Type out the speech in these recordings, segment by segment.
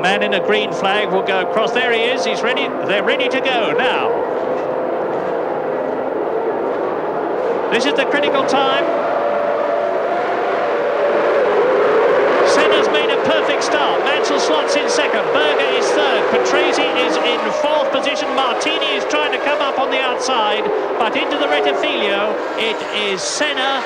Man in a green flag will go across. There he is. He's ready. They're ready to go now. This is the critical time. Senna's made a perfect start. Mansell slots in second. Berger is third. Patrese is in fourth position. Martini is trying to come up on the outside, but into the Rettifilio it is Senna,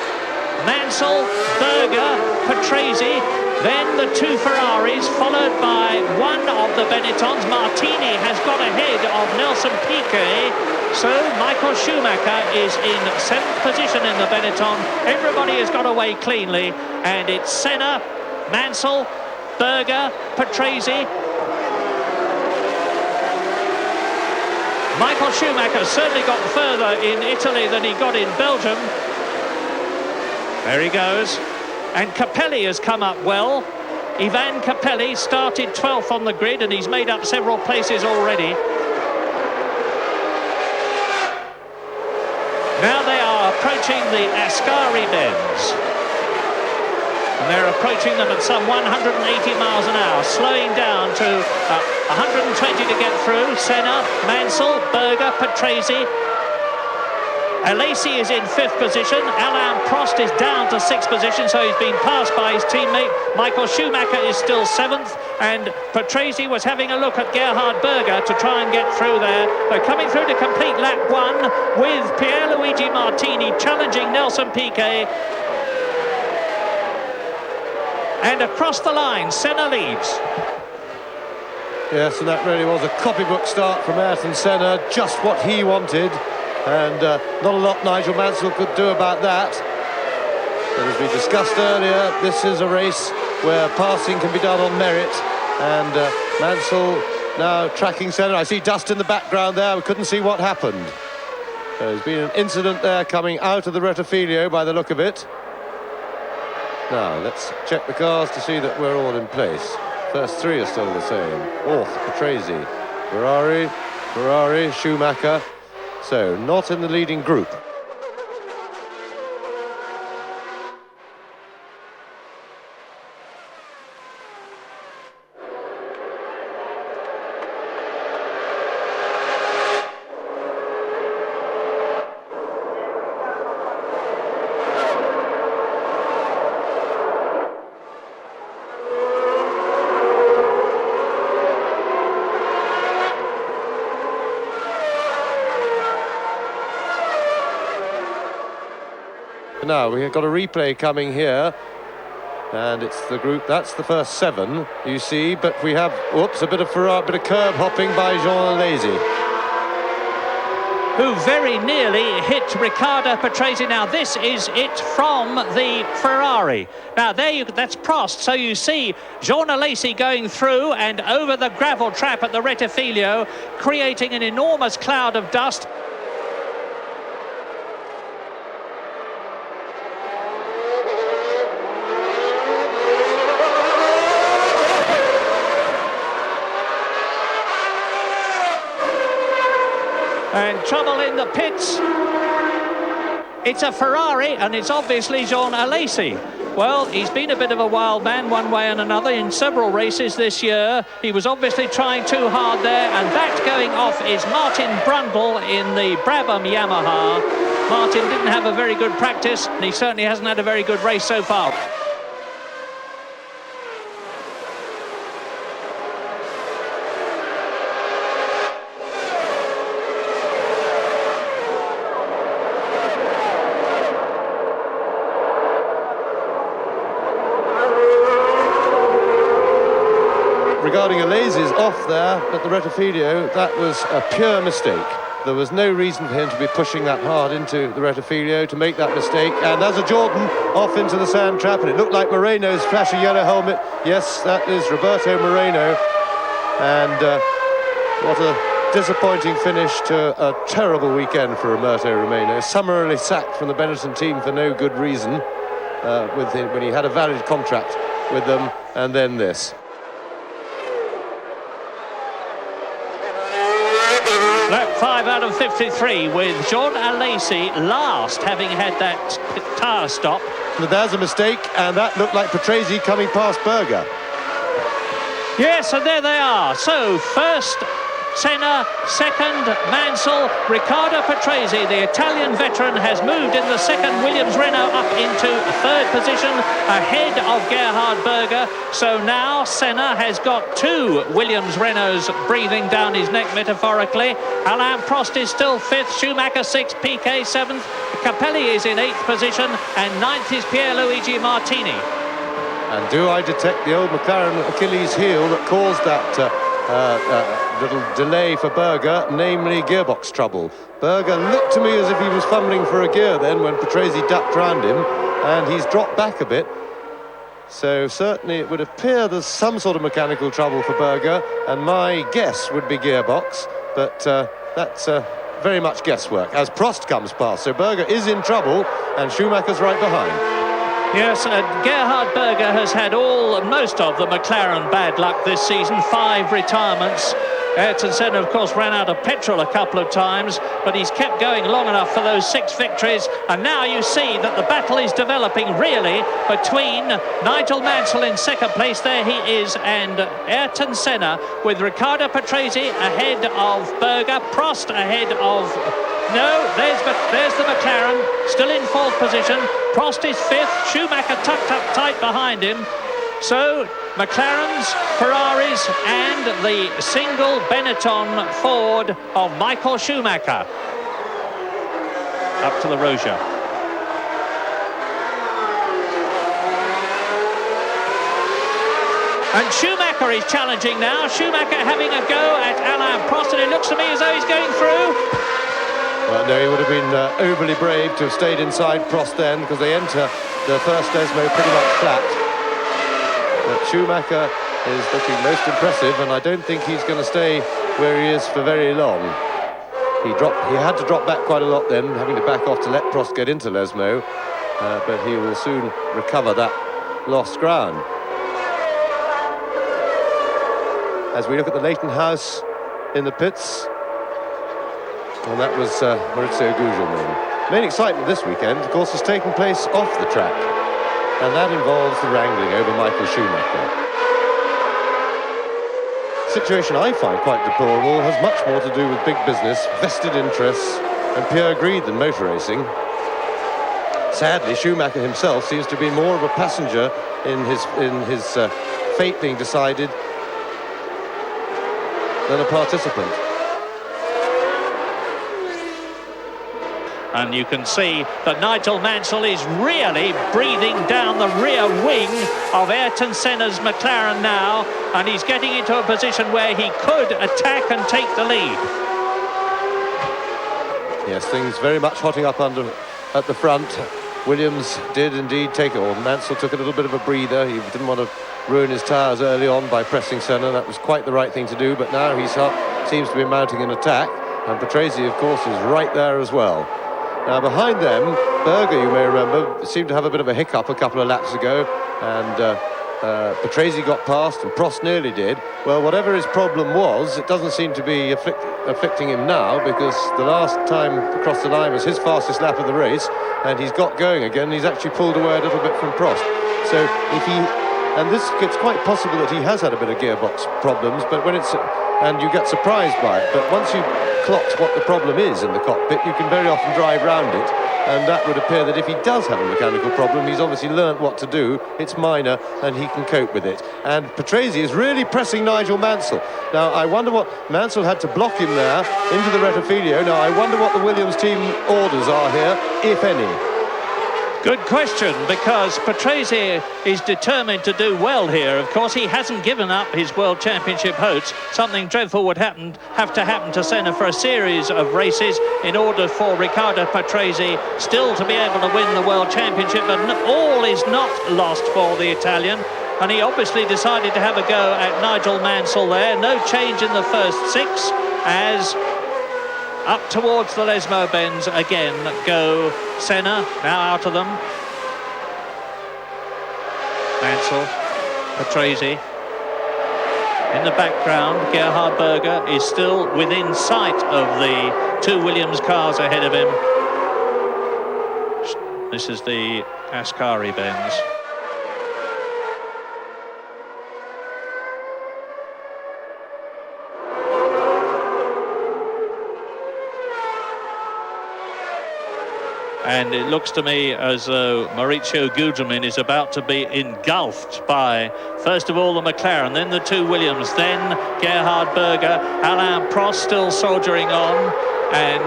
Mansell, Berger, Patrese, then the two Ferraris, followed by one of the Benettons. Martini has got ahead of Nelson Piquet, so Michael Schumacher is in 7th position in the Benetton. Everybody has got away cleanly, and it's Senna, Mansell, Berger, Patrese. Michael Schumacher certainly got further in Italy than he got in Belgium. There he goes. And Capelli has come up well. Ivan Capelli started 12th on the grid, and he's made up several places already. Now they are approaching the Ascari bends. And they're approaching them at some 180 miles an hour, slowing down to 120 to get through. Senna, Mansell, Berger, Patrese. Alesi is in 5th position. Alain Prost is down to 6th position, so he's been passed by his teammate. Michael Schumacher is still 7th, and Patrese was having a look at Gerhard Berger to try and get through there. They're coming through to complete lap 1 with Pierluigi Martini challenging Nelson Piquet. And across the line, Senna leads. Yes, and that really was a copybook start from Ayrton Senna, just what he wanted. And not a lot Nigel Mansell could do about that. But as we discussed earlier, this is a race where passing can be done on merit. And Mansell now tracking Senna. I see dust in the background there. We couldn't see what happened. There's been an incident there coming out of the Rettifilio by the look of it. Now, let's check the cars to see that we're all in place. First three are still the same. Fourth, Patrese. Ferrari, Schumacher. So, not in the leading group. Now we've got a replay coming here, and it's the group, that's the first 7 you see, but we have, whoops, a bit of curb hopping by Jean Alesi, who very nearly hit Riccardo Patrese. Now this is it from the Ferrari. Now that's Prost, so you see Jean Alesi going through and over the gravel trap at the Rettifilio, creating an enormous cloud of dust. And trouble in the pits. It's a Ferrari, and it's obviously Jean Alesi. Well, he's been a bit of a wild man one way and another in several races this year. He was obviously trying too hard there, and that going off is Martin Brundle in the Brabham Yamaha. Martin didn't have a very good practice, and he certainly hasn't had a very good race so far. Regarding Alesi's off there at the Rettifilio, that was a pure mistake. There was no reason for him to be pushing that hard into the Rettifilio to make that mistake. And as a Jordan off into the sand trap, and it looked like Moreno's flashing yellow helmet. Yes, that is Roberto Moreno. And what a disappointing finish to a terrible weekend for Roberto Moreno. Summarily sacked from the Benetton team for no good reason when he had a valid contract with them, and then this. Lap 5 out of 53 with Jean Alesi last, having had that tyre stop. But there's a mistake, and that looked like Patrese coming past Berger. Yes, and there they are. So first Senna, second Mansell. Riccardo Patrese, the Italian veteran, has moved in the second Williams Renault up into third position ahead of Gerhard Berger. So now Senna has got two Williams Renaults breathing down his neck metaphorically. Alain Prost is still fifth, Schumacher sixth, Piquet seventh, Capelli is in eighth position, and ninth is Pierluigi Martini. And do I detect the old McLaren Achilles heel that caused that little delay for Berger, namely gearbox trouble? Berger looked to me as if he was fumbling for a gear then when Patrese ducked round him, and he's dropped back a bit. So certainly it would appear there's some sort of mechanical trouble for Berger, and my guess would be gearbox, but that's very much guesswork as Prost comes past. So Berger is in trouble, and Schumacher's right behind. Yes, Gerhard Berger has had most of the McLaren bad luck this season, 5 retirements. Ayrton Senna, of course, ran out of petrol a couple of times, but he's kept going long enough for those 6 victories. And now you see that the battle is developing really between Nigel Mansell in second place, there he is, and Ayrton Senna, with Riccardo Patrese ahead of Berger, Prost ahead of... No, there's the McLaren, still in fourth position. Prost is fifth, Schumacher tucked up tight behind him. So, McLarens, Ferraris, and the single Benetton Ford of Michael Schumacher. Up to the Roja. And Schumacher is challenging now. Schumacher having a go at Alain Prost, and it looks to me as though he's going through. Well, no, he would have been overly brave to have stayed inside Prost then, because they enter the first Lesmo pretty much flat. But Schumacher is looking most impressive, and I don't think he's going to stay where he is for very long. He had to drop back quite a lot then, having to back off to let Prost get into Lesmo, but he will soon recover that lost ground. As we look at the Leighton house in the pits, and that was Maurizio Gugelmin. Main excitement this weekend, of course, has taken place off the track, and that involves the wrangling over Michael Schumacher. The situation I find quite deplorable has much more to do with big business, vested interests, and pure greed than motor racing. Sadly, Schumacher himself seems to be more of a passenger in his fate being decided than a participant. And you can see that Nigel Mansell is really breathing down the rear wing of Ayrton Senna's McLaren now, and he's getting into a position where he could attack and take the lead. Yes, things very much hotting up at the front. Williams did indeed take it, or Mansell took a little bit of a breather. He didn't want to ruin his tyres early on by pressing Senna. That was quite the right thing to do, but now he seems to be mounting an attack, and Patrese, of course, is right there as well. Now behind them, Berger, you may remember, seemed to have a bit of a hiccup a couple of laps ago, and Patrese got past and Prost nearly did. Well, whatever his problem was, it doesn't seem to be afflicting him now, because the last time across the line was his fastest lap of the race, and he's got going again. He's actually pulled away a little bit from Prost. So it's quite possible that he has had a bit of gearbox problems, but and you get surprised by it. But once you clocked what the problem is in the cockpit, you can very often drive round it, and that would appear that if he does have a mechanical problem, he's obviously learnt what to do. It's minor, and he can cope with it. And Patrese is really pressing Nigel Mansell. Now, I wonder what Mansell had to block him there into the Rettifilio. Now, I wonder what the Williams team orders are here, if any. Good question, because Patrese is determined to do well here. Of course, he hasn't given up his World Championship hopes. Something dreadful would have to happen to Senna for a series of races in order for Riccardo Patrese still to be able to win the World Championship. But all is not lost for the Italian, and he obviously decided to have a go at Nigel Mansell there. No change in the first 6 as... up towards the Lesmo bends again go Senna, now out of them. Mansell, Patrese. In the background, Gerhard Berger is still within sight of the 2 Williams cars ahead of him. This is the Ascari bends. And it looks to me as though Mauricio Gugelmin is about to be engulfed by, first of all, the McLaren, then the two Williams, then Gerhard Berger, Alain Prost still soldiering on, and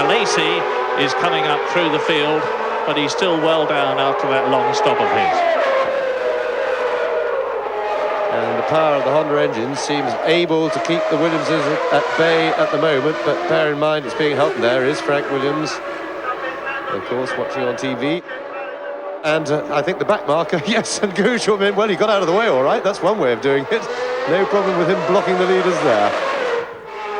Alesi is coming up through the field, but he's still well down after that long stop of his. And the power of the Honda engine seems able to keep the Williamses at bay at the moment, but bear in mind it's being helped. There is Frank Williams, of course, watching on TV. And I think the back marker, yes, and Gugelmin, well, he got out of the way all right. That's one way of doing it. No problem with him blocking the leaders there.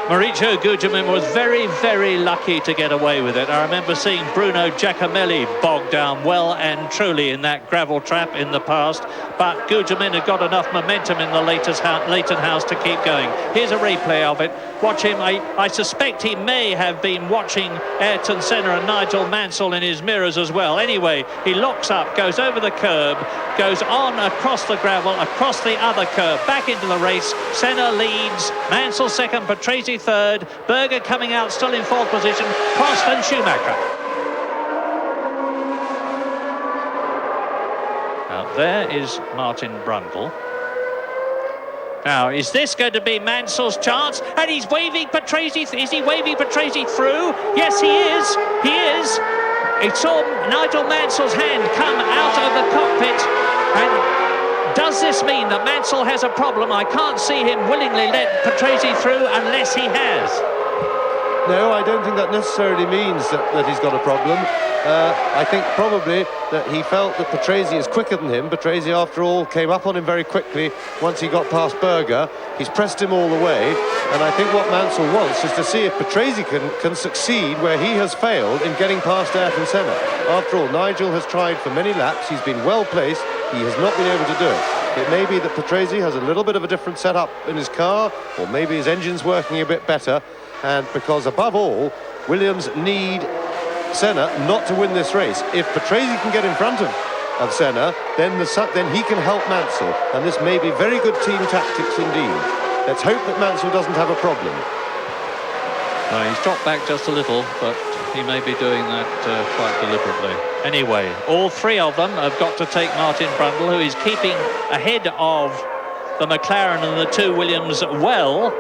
Mauricio Gugelmin was very, very lucky to get away with it. I remember seeing Bruno Giacomelli bogged down well and truly in that gravel trap in the past, but Gugelmin had got enough momentum in the Leighton house to keep going. Here's a replay of it. Watch him. I suspect he may have been watching Ayrton Senna and Nigel Mansell in his mirrors as well. Anyway, he locks up, goes over the curb, goes on across the gravel, across the other curb, back into the race. Senna leads, Mansell second, Patrese third, Berger coming out still in fourth position, Prost and Schumacher. Now there is Martin Brundle. Now, is this going to be Mansell's chance? And he's waving Patrese. Is he waving Patrese through? Yes, he is. He is. He saw Nigel Mansell's hand come out of the cockpit. And does this mean that Mansell has a problem? I can't see him willingly let Patrese through unless he has. No, I don't think that necessarily means that he's got a problem. I think probably that he felt that Patrese is quicker than him. Patrese, after all, came up on him very quickly once he got past Berger. He's pressed him all the way, and I think what Mansell wants is to see if Patrese can succeed where he has failed in getting past Ayrton Senna. After all, Nigel has tried for many laps. He's been well placed. He has not been able to do it. It may be that Patrese has a little bit of a different setup in his car, or maybe his engine's working a bit better. And because, above all, Williams need Senna not to win this race. If Patrese can get in front of Senna, then he can help Mansell. And this may be very good team tactics indeed. Let's hope that Mansell doesn't have a problem. He's dropped back just a little, but he may be doing that quite deliberately. Anyway, all three of them have got to take Martin Brundle, who is keeping ahead of the McLaren and the two Williams well.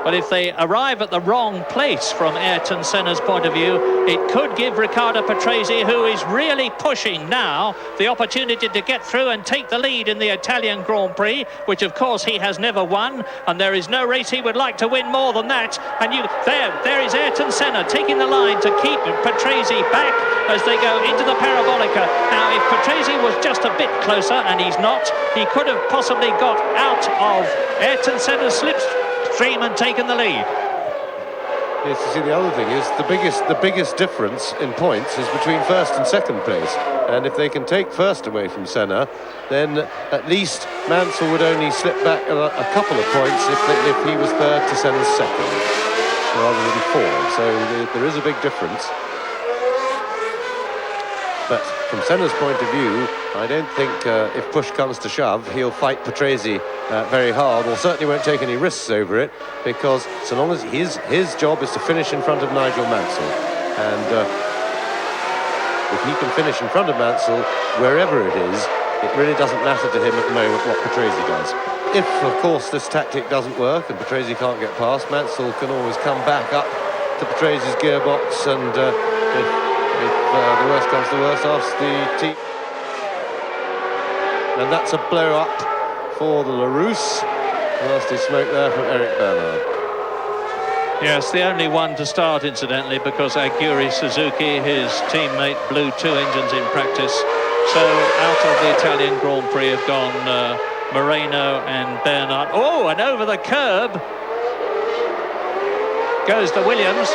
But if they arrive at the wrong place from Ayrton Senna's point of view, it could give Riccardo Patrese, who is really pushing now, the opportunity to get through and take the lead in the Italian Grand Prix, which of course he has never won, and there is no race he would like to win more than that. And there is Ayrton Senna taking the line to keep Patrese back as they go into the Parabolica. Now, if Patrese was just a bit closer, and he's not, he could have possibly got out of Ayrton Senna's slipstream and taken the lead. Yes, you see, the other thing is the biggest difference in points is between first and second place. And if they can take first away from Senna, then at least Mansell would only slip back a couple of points if he was third to Senna's second, rather than four. So there is a big difference. But from Senna's point of view, I don't think if push comes to shove, he'll fight Patrese very hard, or certainly won't take any risks over it, because so long as his job is to finish in front of Nigel Mansell, and if he can finish in front of Mansell, wherever it is, it really doesn't matter to him at the moment what Patrese does. If, of course, this tactic doesn't work and Patrese can't get past, Mansell can always come back up to Patrase's gearbox, and if the worst comes to worst, ask the team. And that's a blow up for the LaRousse. Nasty smoke there from Eric Bernard. Yes, the only one to start, incidentally, because Aguri Suzuki, his teammate, blew two engines in practice. So out of the Italian Grand Prix have gone Moreno and Bernard. Oh, and over the curb goes the Williams.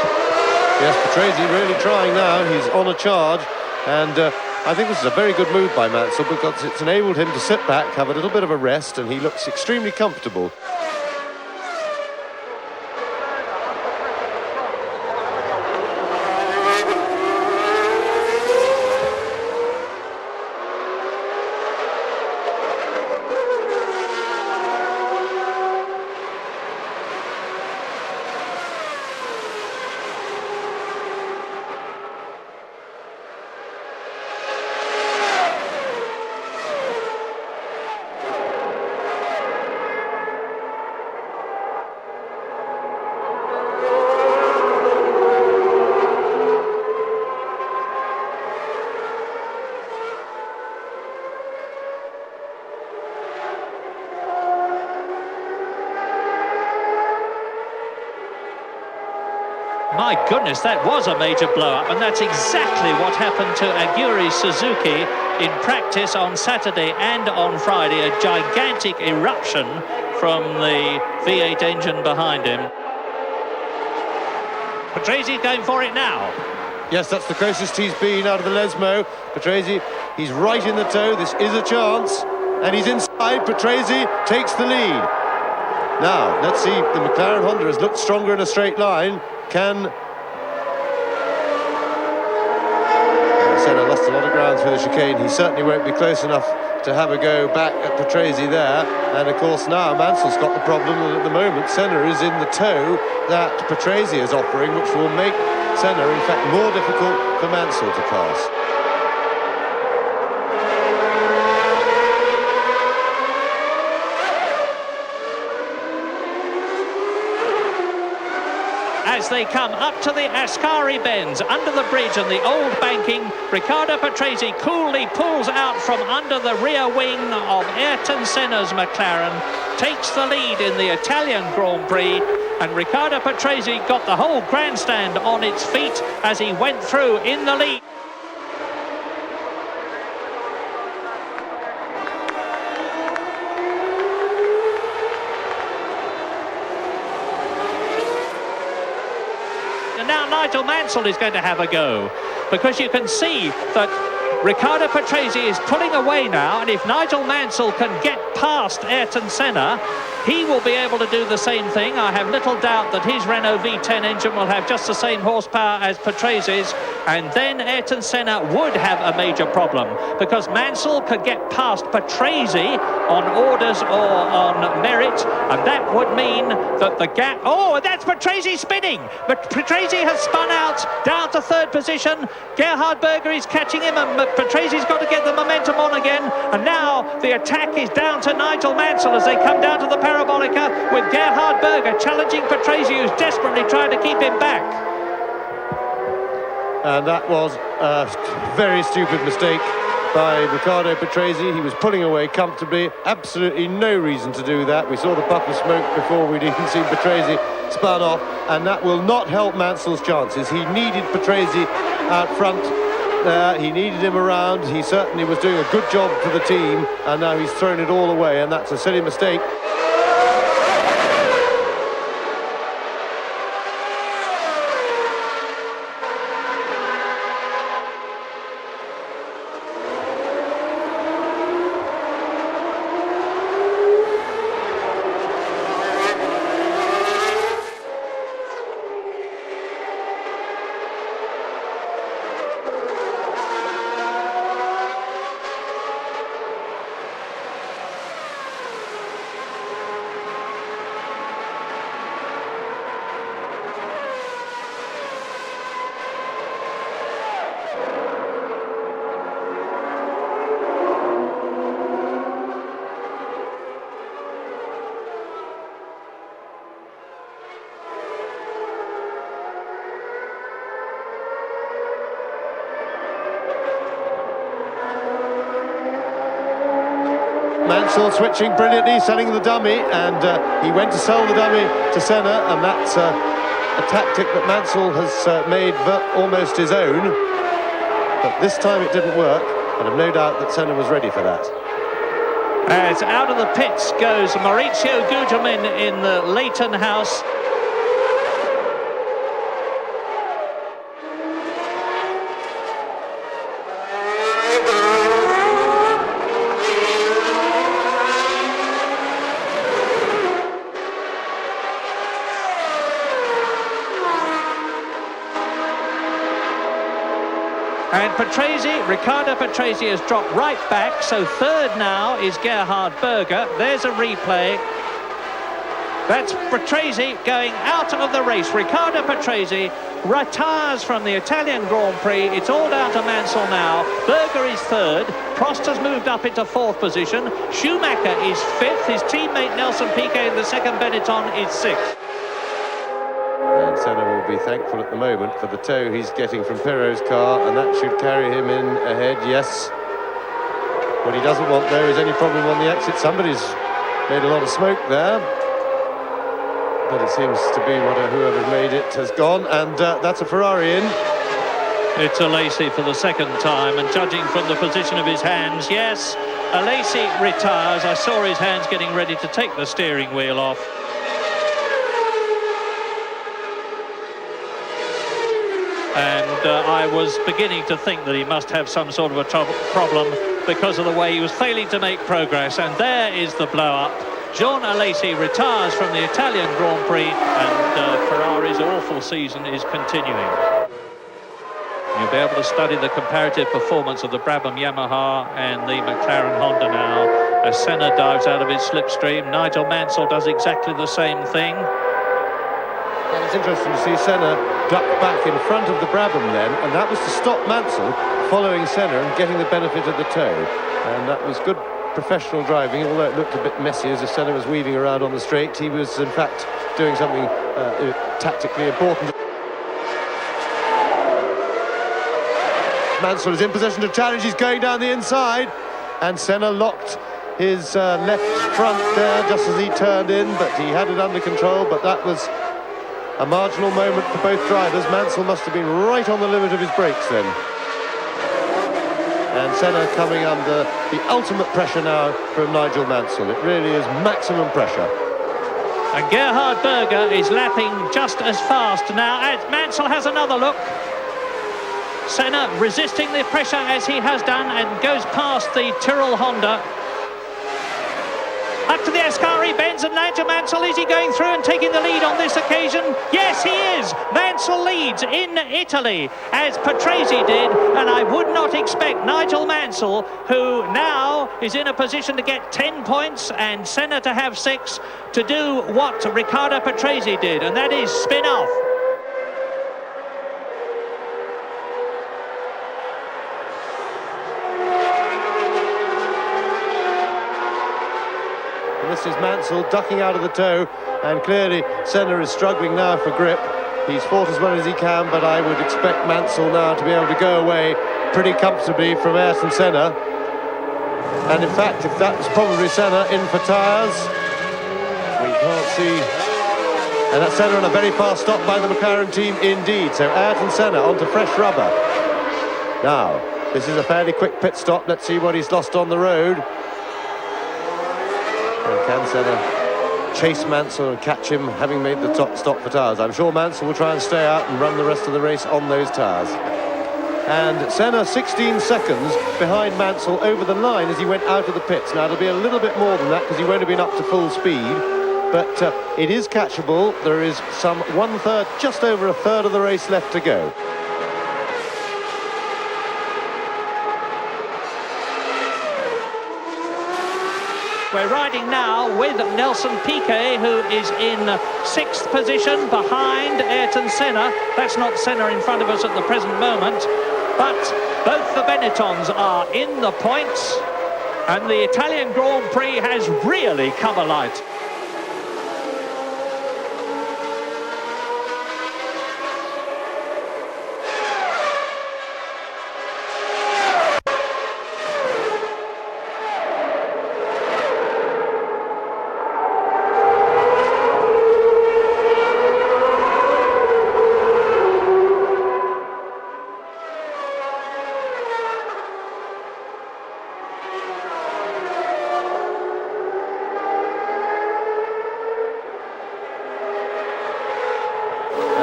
Yes, Patrese really trying now. He's on a charge, and I think this is a very good move by Mansell, because it's enabled him to sit back, have a little bit of a rest, and he looks extremely comfortable. My goodness, that was a major blow-up, and that's exactly what happened to Aguri Suzuki in practice on Saturday and on Friday. A gigantic eruption from the V8 engine behind him. Patrese going for it now. Yes, that's the closest he's been out of the Lesmo. Patrese, he's right in the toe. This is a chance. And he's inside. Patrese takes the lead. Now, let's see. The McLaren Honda has looked stronger in a straight line. Senna lost a lot of ground through the chicane. He certainly won't be close enough to have a go back at Patrese there. And of course now Mansell's got the problem that at the moment Senna is in the toe that Patrese is offering, which will make Senna in fact more difficult for Mansell to pass. As they come up to the Ascari bends under the bridge and the old banking, Riccardo Patrese coolly pulls out from under the rear wing of Ayrton Senna's McLaren, takes the lead in the Italian Grand Prix, and Riccardo Patrese got the whole grandstand on its feet as he went through in the lead. And now Nigel Mansell is going to have a go, because you can see that Riccardo Patrese is pulling away now, and if Nigel Mansell can get past Ayrton Senna, he will be able to do the same thing. I have little doubt that his Renault V10 engine will have just the same horsepower as Patrese's, and then Ayrton Senna would have a major problem, because Mansell could get past Patrese on orders or on merit, and that would mean that the gap... Oh, that's Patrese spinning! But Patrese has spun out down to third position. Gerhard Berger is catching him, and Patrese's got to get the momentum on again, and now the attack is down to Nigel Mansell as they come down to the Parabolica with Gerhard Berger challenging Patrese, who's desperately trying to keep him back. And that was a very stupid mistake by Riccardo Patrese. He was pulling away comfortably, absolutely no reason to do that. We saw the puff of smoke before we'd even seen Patrese spun off, and that will not help Mansell's chances. He needed Patrese out front there, he needed him around. He certainly was doing a good job for the team, and now he's thrown it all away, and that's a silly mistake. Mansell switching brilliantly, selling the dummy, and he went to sell the dummy to Senna, and that's a tactic that Mansell has made almost his own. But this time it didn't work, and I've no doubt that Senna was ready for that. As out of the pits goes Maurizio Gugelmin in the Leighton house. And Patrese, Riccardo Patrese has dropped right back, so third now is Gerhard Berger. There's a replay. That's Patrese going out of the race. Riccardo Patrese retires from the Italian Grand Prix. It's all down to Mansell now. Berger is third. Prost has moved up into fourth position. Schumacher is fifth. His teammate Nelson Piquet in the second Benetton is sixth. And Senna will be thankful at the moment for the tow he's getting from Pirro's car, and that should carry him in ahead, yes. What he doesn't want, though, is any problem on the exit. Somebody's made a lot of smoke there. but it seems to be whoever made it has gone, and that's a Ferrari in. It's Alesi for the second time, and judging from the position of his hands, yes, Alesi retires. I saw his hands getting ready to take the steering wheel off. And I was beginning to think that he must have some sort of a problem because of the way he was failing to make progress. And there is the blow-up. Jean Alesi retires from the Italian Grand Prix, and Ferrari's awful season is continuing. You'll be able to study the comparative performance of the Brabham Yamaha and the McLaren Honda now as Senna dives out of his slipstream. Nigel Mansell does exactly the same thing. And it's interesting to see Senna duck back in front of the Brabham then, and that was to stop Mansell following Senna and getting the benefit of the tow. And that was good professional driving, although it looked a bit messy as if Senna was weaving around on the straight. He was, in fact, doing something tactically important. Mansell is in possession to challenge. He's going down the inside, and Senna locked his left front there just as he turned in, but he had it under control. But that was a marginal moment for both drivers. Mansell must have been right on the limit of his brakes then. And Senna coming under the ultimate pressure now from Nigel Mansell. It really is maximum pressure. And Gerhard Berger is lapping just as fast now as Mansell has another look. Senna resisting the pressure as he has done and goes past the Tyrrell Honda. Up to the Ascari bends, and Nigel Mansell, is he going through and taking the lead on this occasion? Yes, he is. Mansell leads in Italy, as Patrese did, and I would not expect Nigel Mansell, who now is in a position to get 10 points and Senna to have 6, to do what Riccardo Patrese did, and that is spin off. This is Mansell ducking out of the tow, and clearly Senna is struggling now for grip. He's fought as well as he can, but I would expect Mansell now to be able to go away pretty comfortably from Ayrton Senna. And in fact, if that was probably Senna in for tyres, we can't see. And that's Senna on a very fast stop by the McLaren team indeed. So Ayrton Senna onto fresh rubber. Now, this is a fairly quick pit stop. Let's see what he's lost on the road. And can Senna chase Mansell and catch him, having made the top stop for tyres? I'm sure Mansell will try and stay out and run the rest of the race on those tyres. And Senna 16 seconds behind Mansell over the line as he went out of the pits. Now, it'll be a little bit more than that because he won't have been up to full speed, but it is catchable. There is some one-third, just over a third of the race left to go. We're riding now with Nelson Piquet, who is in 6th position behind Ayrton Senna. That's not Senna in front of us at the present moment, but both the Benettons are in the points, and the Italian Grand Prix has really come alight.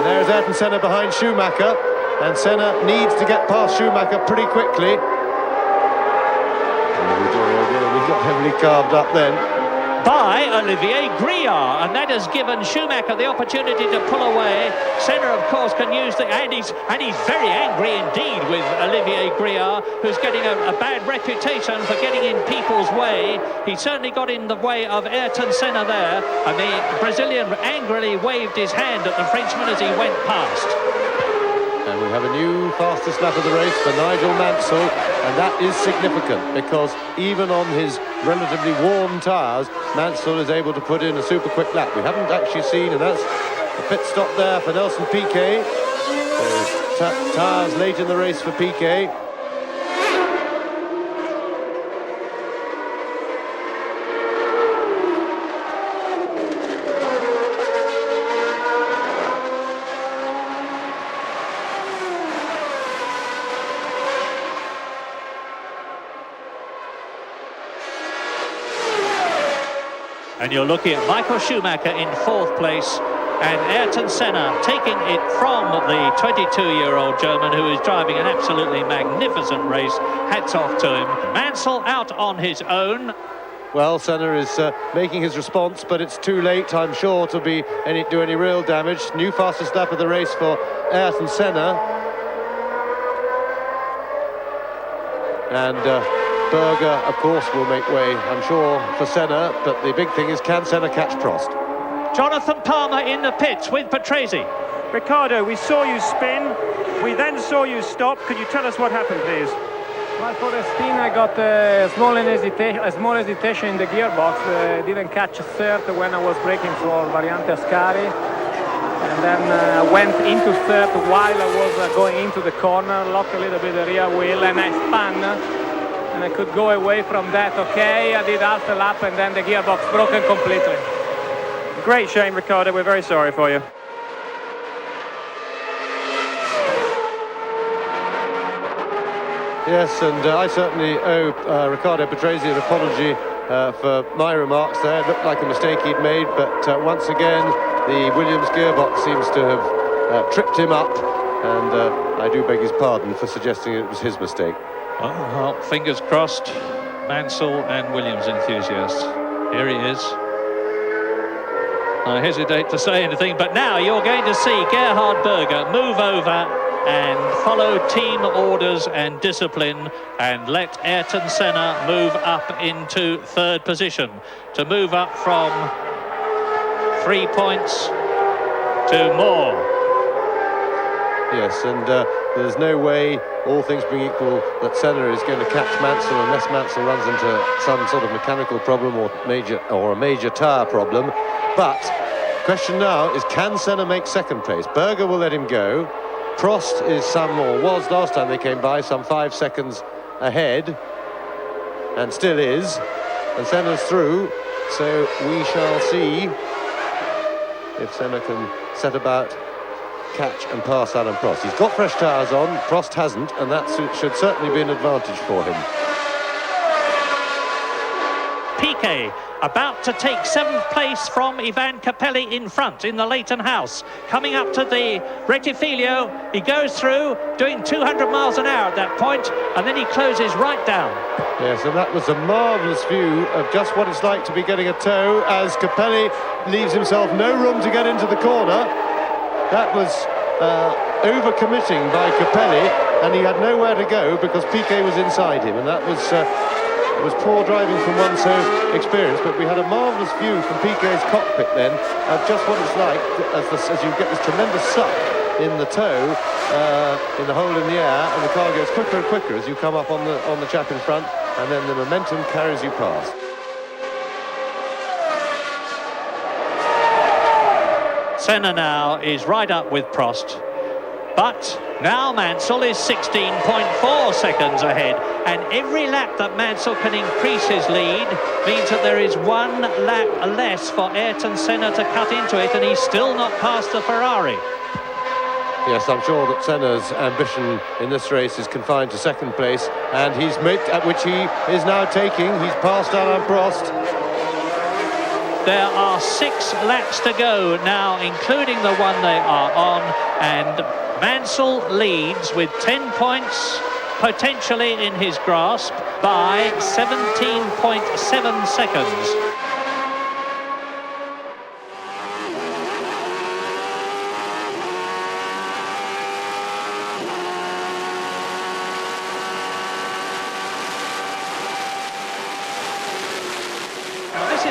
There's Ayrton Senna behind Schumacher, and Senna needs to get past Schumacher pretty quickly. He got heavily carved up then. By Olivier Griard, and that has given Schumacher the opportunity to pull away. Senna, of course, can use the... And he's very angry indeed with Olivier Griard, who's getting a bad reputation for getting in people's way. He certainly got in the way of Ayrton Senna there, and the Brazilian angrily waved his hand at the Frenchman as he went past. And we have a new fastest lap of the race for Nigel Mansell, and that is significant because even on his relatively warm tyres, Mansell is able to put in a super quick lap. We haven't actually seen, and that's a pit stop there for Nelson Piquet. So tyres late in the race for Piquet. And you're looking at Michael Schumacher in 4th place and Ayrton Senna taking it from the 22-year-old German, who is driving an absolutely magnificent race. Hats off to him. Mansell out on his own. Well, Senna is making his response, but it's too late, I'm sure, to do any real damage. New fastest lap of the race for Ayrton Senna. And Berger, of course, will make way, I'm sure, for Senna, but the big thing is, can Senna catch Prost? Jonathan Palmer in the pits with Patrese. Ricardo, we saw you spin, we then saw you stop. Could you tell us what happened, please? Well, for the spin, I got a small hesitation in the gearbox. Didn't catch third when I was braking for Variante Ascari. And then I went into third while I was going into the corner, locked a little bit the rear wheel, and I spun. And I could go away from that, okay. I did half the lap, and then the gearbox broken completely. Great shame, Ricardo. We're very sorry for you. Yes, and I certainly owe Riccardo Patrese an apology for my remarks there. It looked like a mistake he'd made, but once again, the Williams gearbox seems to have tripped him up, and I do beg his pardon for suggesting it was his mistake. Well, fingers crossed, Mansell and Williams enthusiasts. Here he is. I hesitate to say anything, but now you're going to see Gerhard Berger move over and follow team orders and discipline and let Ayrton Senna move up into 3rd position, to move up from 3 points to more. Yes, and there's no way, all things being equal, that Senna is going to catch Mansell unless Mansell runs into some sort of mechanical problem or a major tyre problem. But question now is, can Senna make 2nd place? Berger will let him go. Prost is was last time they came by, some 5 seconds ahead, and still is. And Senna's through, so we shall see if Senna can set about catch and pass Alain Prost. He's got fresh tyres on, Prost hasn't, and that should certainly be an advantage for him. Piquet about to take 7th place from Ivan Capelli in front in the Leighton House. Coming up to the Rettifilo, he goes through, doing 200 miles an hour at that point, and then he closes right down. Yes, and that was a marvellous view of just what it's like to be getting a tow, as Capelli leaves himself no room to get into the corner. That was over-committing by Capelli, and he had nowhere to go because Piquet was inside him, and that was poor driving from one so experienced. But we had a marvellous view from Piquet's cockpit then of just what it's like as you get this tremendous suck in the tow, in the hole in the air, and the car goes quicker and quicker as you come up on the chap in front, and then the momentum carries you past. Senna now is right up with Prost, but now Mansell is 16.4 seconds ahead, and every lap that Mansell can increase his lead means that there is 1 lap less for Ayrton Senna to cut into it, and he's still not past the Ferrari. Yes, I'm sure that Senna's ambition in this race is confined to 2nd place, and which he is now taking. He's passed Alain Prost. There are 6 laps to go now, including the one they are on, and Mansell leads with 10 points potentially in his grasp by 17.7 seconds.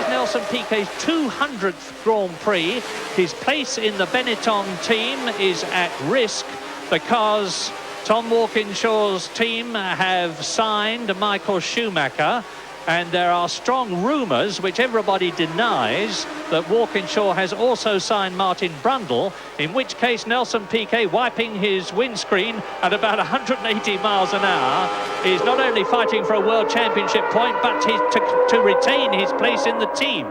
Nelson Piquet's 200th Grand Prix. His place in the Benetton team is at risk because Tom Walkinshaw's team have signed Michael Schumacher, and there are strong rumours, which everybody denies, that Walkinshaw has also signed Martin Brundle, in which case Nelson Piquet, wiping his windscreen at about 180 miles an hour, is not only fighting for a World Championship point, but to retain his place in the team.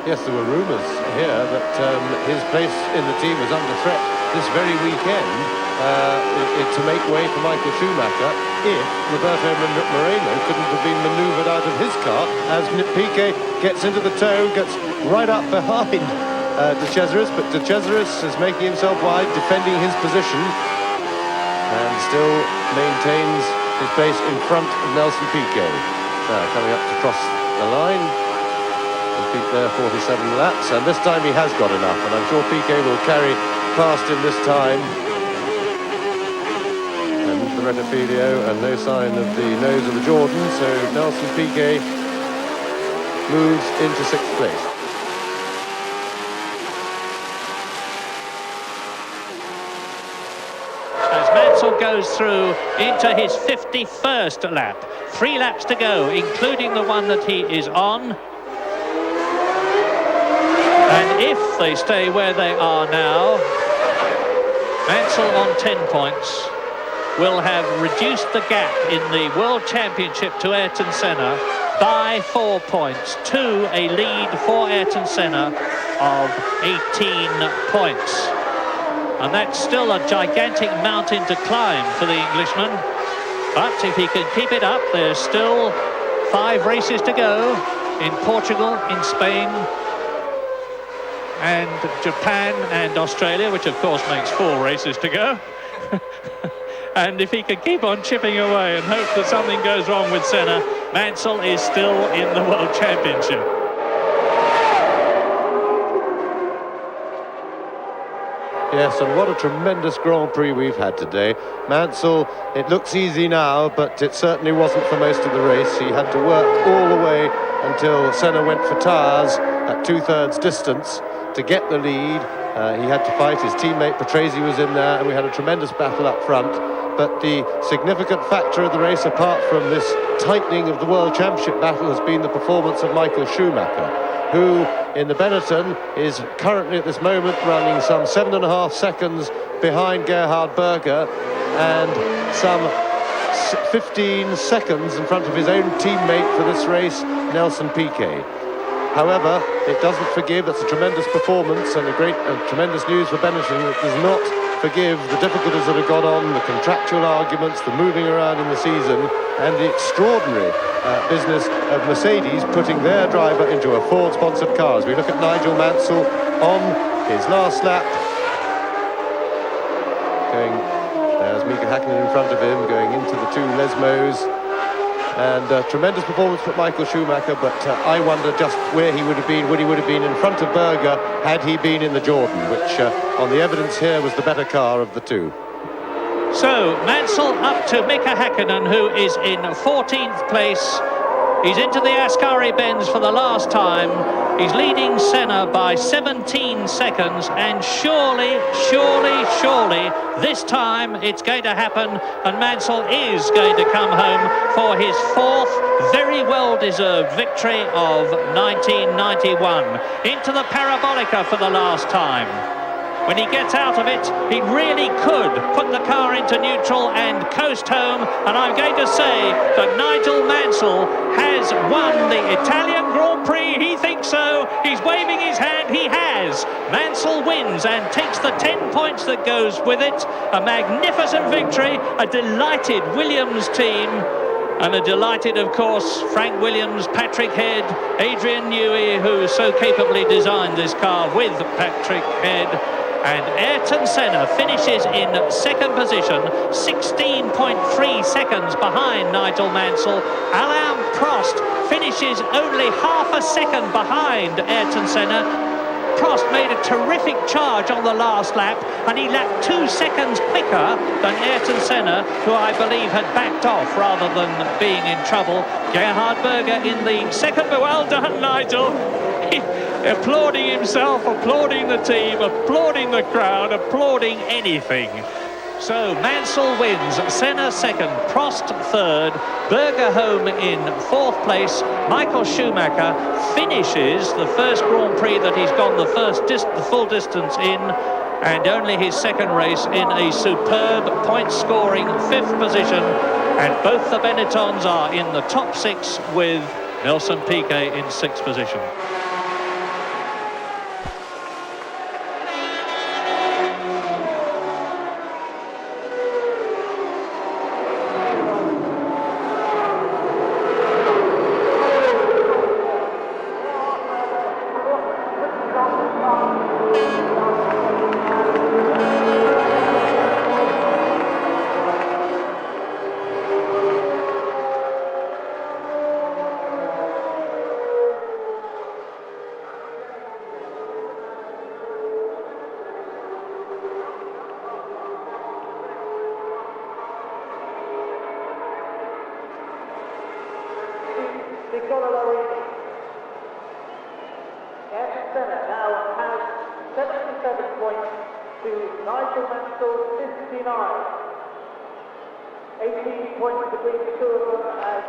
Yes, there were rumours here that his place in the team was under threat this very weekend to make way for Michael Schumacher if Roberto Moreno couldn't have been manoeuvred out of his car as Piquet gets into the toe, gets right up behind De Cesaris, but De Cesaris is making himself wide, defending his position, and still maintains his place in front of Nelson Piquet. Now coming up to cross the line, he's beat there 47 laps, and this time he has got enough, and I'm sure Piquet will carry past him this time. And the Rettifilio, and no sign of the nose of the Jordan, so Nelson Piquet moves into 6th place. Mansell goes through into his 51st lap. 3 laps to go, including the one that he is on. And if they stay where they are now, Mansell on 10 points will have reduced the gap in the World Championship to Ayrton Senna by 4 points, to a lead for Ayrton Senna of 18 points. And that's still a gigantic mountain to climb for the Englishman. But if he can keep it up, there's still 5 races to go in Portugal, in Spain, and Japan and Australia, which of course makes 4 races to go. And if he can keep on chipping away and hope that something goes wrong with Senna, Mansell is still in the World Championship. Yes, and what a tremendous Grand Prix we've had today. Mansell, it looks easy now, but it certainly wasn't for most of the race. He had to work all the way until Senna went for tyres at 2/3 distance to get the lead. He had to fight. His teammate Prix was in there, and we had a tremendous battle up front. But the significant factor of the race, apart from this tightening of the World Championship battle, has been the performance of Michael Schumacher, who in the Benetton is currently at this moment running some 7.5 seconds behind Gerhard Berger and some 15 seconds in front of his own teammate for this race, Nelson Piquet. However, it doesn't forgive. That's a tremendous performance and tremendous news for Benetton. It does not forgive the difficulties that have gone on, the contractual arguments, the moving around in the season, and the extraordinary business of Mercedes putting their driver into a Ford-sponsored car. As we look at Nigel Mansell on his last lap, there's Mika Häkkinen in front of him, going into the 2 Lesmos. And tremendous performance for Michael Schumacher, but I wonder just where he would have been, would he have been in front of Berger had he been in the Jordan, which on the evidence here was the better car of the 2. So Mansell up to Mika Häkkinen, who is in 14th place. He's into the Ascari Benz for the last time. He's leading Senna by 17 seconds, and surely, this time it's going to happen, and Mansell is going to come home for his 4th very well-deserved victory of 1991. Into the Parabolica for the last time. When he gets out of it, he really could put the car into neutral and coast home. And I'm going to say that Nigel Mansell has won the Italian Grand Prix. He thinks so. He's waving his hand. He has. Mansell wins and takes the 10 points that goes with it. A magnificent victory. A delighted Williams team. And a delighted, of course, Frank Williams, Patrick Head, Adrian Newey, who so capably designed this car with Patrick Head. And Ayrton Senna finishes in 2nd position, 16.3 seconds behind Nigel Mansell. Alain Prost finishes only half a second behind Ayrton Senna. Prost made a terrific charge on the last lap, and he lapped 2 seconds quicker than Ayrton Senna, who I believe had backed off rather than being in trouble. Gerhard Berger in the 2nd, but well done, Nigel. Applauding himself, applauding the team, applauding the crowd, applauding anything. So Mansell wins, Senna 2nd, Prost 3rd, Berger home in 4th place. Michael Schumacher finishes the first Grand Prix that he's gone the full distance in, and only his 2nd race in a superb point-scoring 5th position. And both the Benettons are in the top 6 with Nelson Piquet in 6th position. Senna now has 77 points to Nigel Mansell 59. 18 points between the two of them as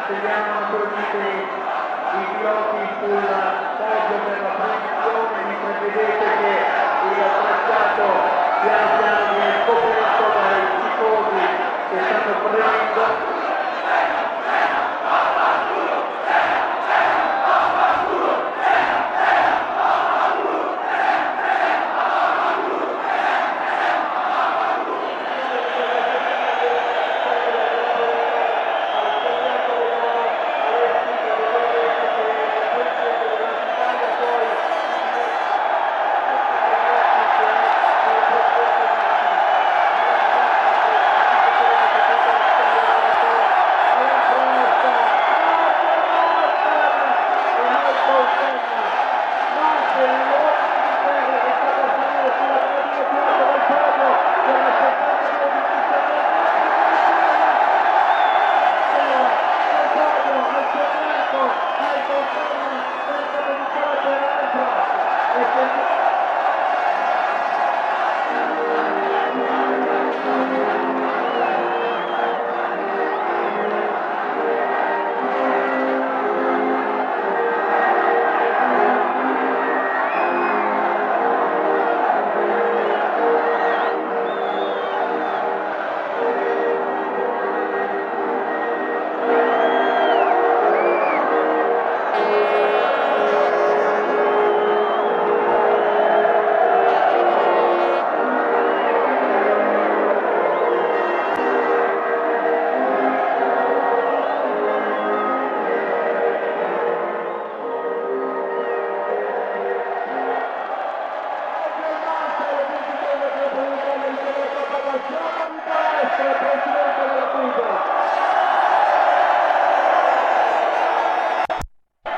attendiamo naturalmente i piloti sul podio per la posizione, mentre vedete che il tracciato pian piano viene scoperto dai tifosi che stanno correndo.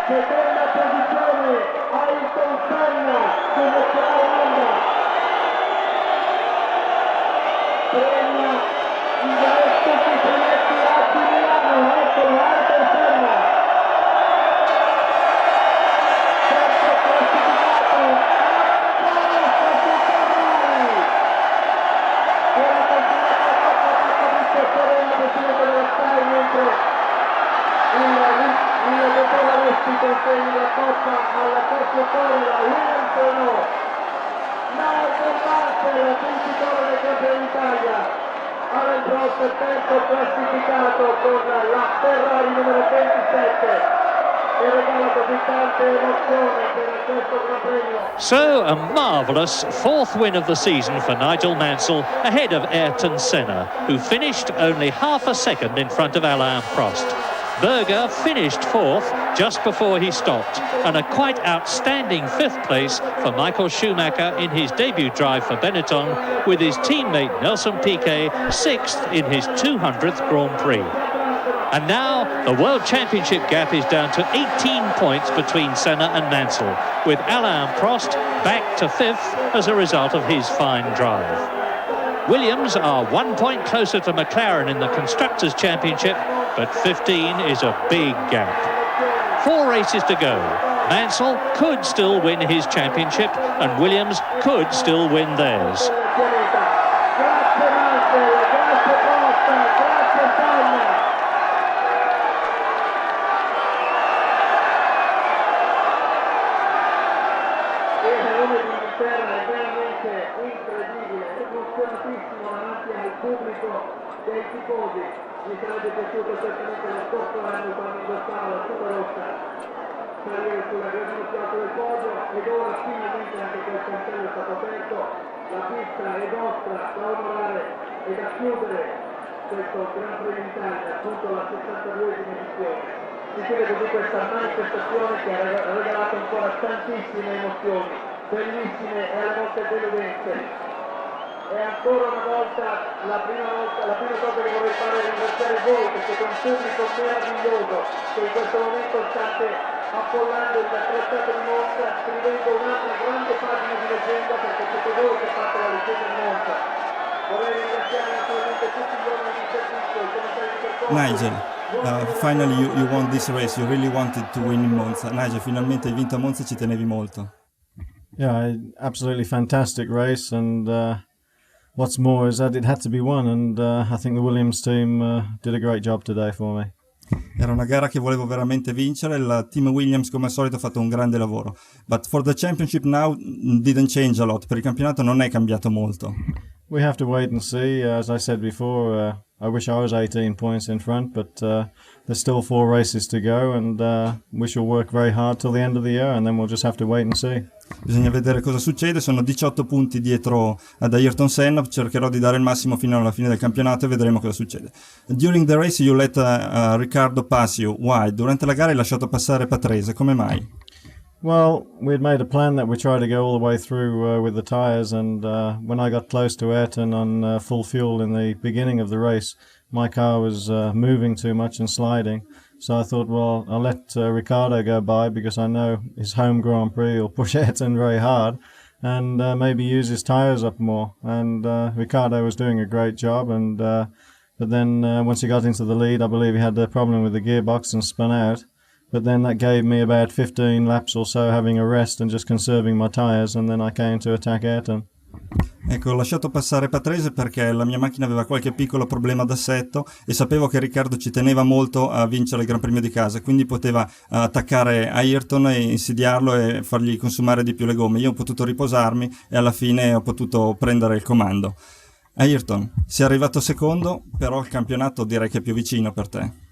Seconda posizione Ayrton Senna come Monza, premia i tutti proietti a Milano, eccolo Ayrton Senna, terzo classificato, buona continuità Serena, presidente della Sky, mentre il dottor Alessi consegna la coppa alla costruttore la Williams Renault. Michael Schumacher, vincitore del Campionato d'Italia. Alain Prost terzo classificato con la Ferrari numero 27 e regala così tante emozioni per questo Gran Premio. So, a marvellous fourth win of the season for Nigel Mansell, ahead of Ayrton Senna, who finished only half a second in front of Alain Prost. Berger finished fourth just before he stopped, and a quite outstanding fifth place for Michael Schumacher in his debut drive for Benetton, with his teammate Nelson Piquet sixth in his 200th Grand Prix. And now the World Championship gap is down to 18 points between Senna and Mansell, with Alain Prost back to fifth as a result of his fine drive. Williams are 1 point closer to McLaren in the Constructors' Championship, but 15 is a big gap. 4 races to go. Mansell could still win his championship and Williams could still win theirs. Grazie Mansell, grazie Costa, grazie Senna. Il nome di Inghilterra è veramente incredibile, emozionatissimo davanti al pubblico dei tifosi. Mi sarebbe piaciuto certamente lo scorso anno quando indossava la tuta rossa salire sulla grande piazza del podio, ed ora finalmente anche quel cancello è stato aperto, la pista è nostra da onorare e da chiudere questo Gran Premio d'Italia, appunto la 62esima edizione. Si chiude così questa manifestazione che ha regalato ancora tantissime emozioni, bellissime e alle volte deludenti. E ancora una volta, la prima cosa che vorrei fare è ringraziare voi, perché siete un pubblico meraviglioso che in questo momento state affollando il tracciato di Monza, scrivendo un'altra grande pagina di leggenda, perché siete voi che fate la leggenda di Monza. Vorrei ringraziare naturalmente tutti gli uomini di servizio, i commissari di percorso. Nigel, finally you won this race. You really wanted to win in Monza. Nigel, finalmente hai vinto a Monza e ci tenevi molto. Yeah, absolutely fantastic race, and what's more is that it had to be won, and I think the Williams team did a great job today for me. Era una gara che volevo veramente vincere, il team Williams come al solito ha fatto un grande lavoro. But for the championship now didn't change a lot. Per il campionato non è cambiato molto. We have to wait and see. As I said before, I wish I was 18 points in front, but there's still 4 races to go, and we shall work very hard till the end of the year, and then we'll just have to wait and see. Bisogna vedere cosa succede, sono 18 punti dietro ad Ayrton Senna, cercherò di dare il massimo fino alla fine del campionato e vedremo cosa succede. During the race you let Riccardo pass you. Why? Durante la gara hai lasciato passare Patrese, come mai? Well, we had made a plan that we try to go all the way through with the tyres, and when I got close to Ayrton on full fuel in the beginning of the race, my car was moving too much and sliding. So I thought, well, I'll let Riccardo go by, because I know his home Grand Prix will push Ayrton very hard and maybe use his tyres up more. And Riccardo was doing a great job, and but then once he got into the lead, I believe he had a problem with the gearbox and spun out. But then that gave me about 15 laps or so having a rest and just conserving my tyres, and then I came to attack Ayrton. Ecco, ho lasciato passare Patrese perché la mia macchina aveva qualche piccolo problema d'assetto e sapevo che Riccardo ci teneva molto a vincere il Gran Premio di casa, quindi poteva attaccare Ayrton e insidiarlo e fargli consumare di più le gomme. Io ho potuto riposarmi e alla fine ho potuto prendere il comando. Ayrton, sei arrivato secondo, però il campionato direi che è più vicino per te.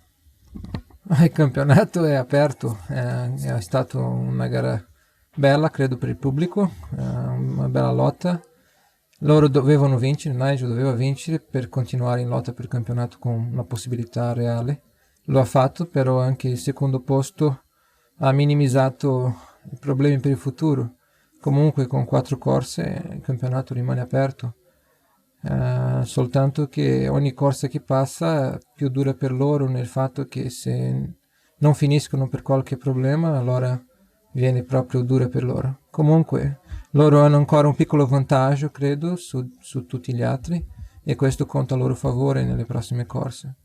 Il campionato è aperto, è stata una gara bella, credo, per il pubblico, una bella lotta. Loro dovevano vincere, Nigel doveva vincere per continuare in lotta per il campionato con una possibilità reale. Lo ha fatto, però anche il secondo posto ha minimizzato i problemi per il futuro. Comunque con 4 corse il campionato rimane aperto. Soltanto che ogni corsa che passa è più dura per loro, nel fatto che se non finiscono per qualche problema, allora viene proprio dura per loro. Comunque loro hanno ancora un piccolo vantaggio, credo, su tutti gli altri, e questo conta a loro favore nelle prossime corse.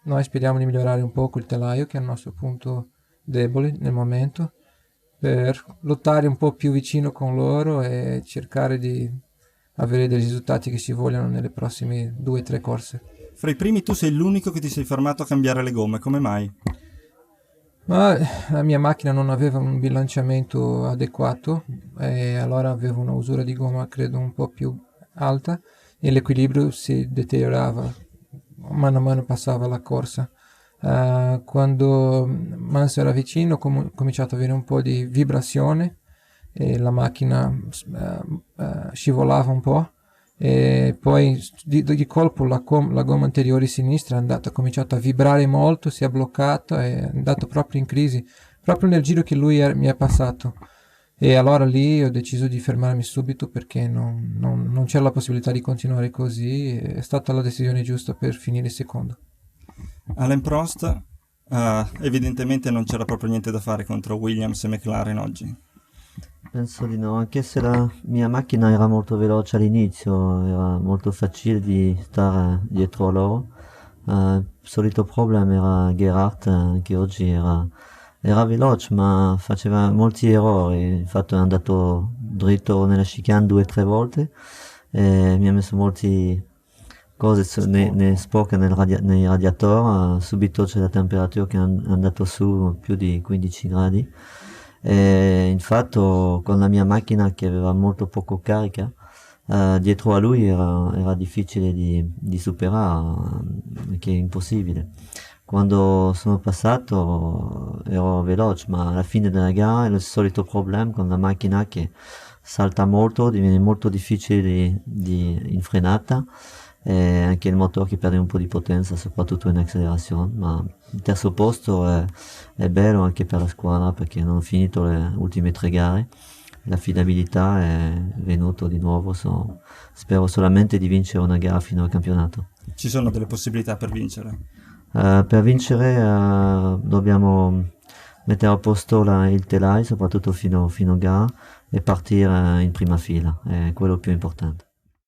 Noi speriamo di migliorare un poco il telaio, che è il nostro punto debole nel momento, per lottare un po' più vicino con loro e cercare di avere dei risultati che si vogliono nelle prossime 2-3 corse. Fra i primi tu sei l'unico che ti sei fermato a cambiare le gomme, come mai? Ma la mia macchina non aveva un bilanciamento adeguato e allora avevo una usura di gomma, credo, un po' più alta, e l'equilibrio si deteriorava mano a mano passava la corsa. Quando Mansell era vicino ho cominciato ad avere un po' di vibrazione e la macchina scivolava un po', e poi di colpo la gomma anteriore sinistra ha cominciato a vibrare molto, si è bloccata e è andato proprio in crisi, proprio nel giro che lui mi è passato, e allora lì ho deciso di fermarmi subito perché non c'era la possibilità di continuare così. È stata la decisione giusta per finire secondo. Alain Prost, evidentemente non c'era proprio niente da fare contro Williams e McLaren oggi. Penso di no, anche se la mia macchina era molto veloce all'inizio, era molto facile di stare dietro a loro. Il solito problema era Gerhardt, che oggi era era veloce ma faceva molti errori, infatti è andato dritto nella chicane 2 o 3 volte e mi ha messo molti cose nei spoke nei radiatori, subito c'è la temperatura che è andato su più di 15 gradi e infatti con la mia macchina che aveva molto poco carica dietro a lui era difficile di superare, che è impossibile. Quando sono passato ero veloce, ma alla fine della gara è il solito problema con la macchina che salta molto, diviene molto difficile in frenata e anche il motore che perde un po' di potenza, soprattutto in accelerazione, ma il terzo posto è bello anche per la squadra perché non ho finito le ultime 3 gare, l'affidabilità è venuto di nuovo, spero solamente di vincere una gara fino al campionato. Ci sono delle possibilità per vincere? Per vincere dobbiamo mettere a posto il telaio, soprattutto fino a gara, e partire in prima fila, è quello più importante.